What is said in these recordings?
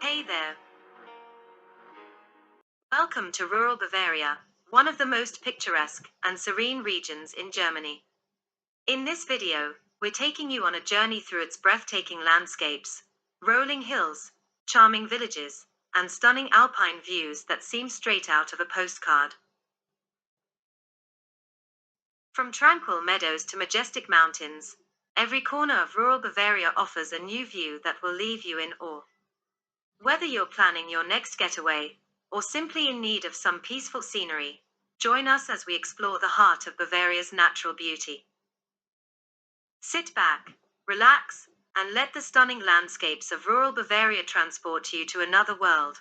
Hey there, welcome to rural Bavaria, one of the most picturesque and serene regions in Germany. In this video, we're taking you on a journey through its breathtaking landscapes, rolling hills, charming villages, and stunning alpine views that seem straight out of a postcard. From tranquil meadows to majestic mountains, every corner of rural Bavaria offers a new view that will leave you in awe. Whether you're planning your next getaway, or simply in need of some peaceful scenery, join us as we explore the heart of Bavaria's natural beauty. Sit back, relax, and let the stunning landscapes of rural Bavaria transport you to another world.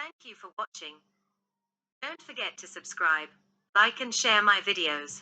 Thank you for watching. Don't forget to subscribe, like and share my videos.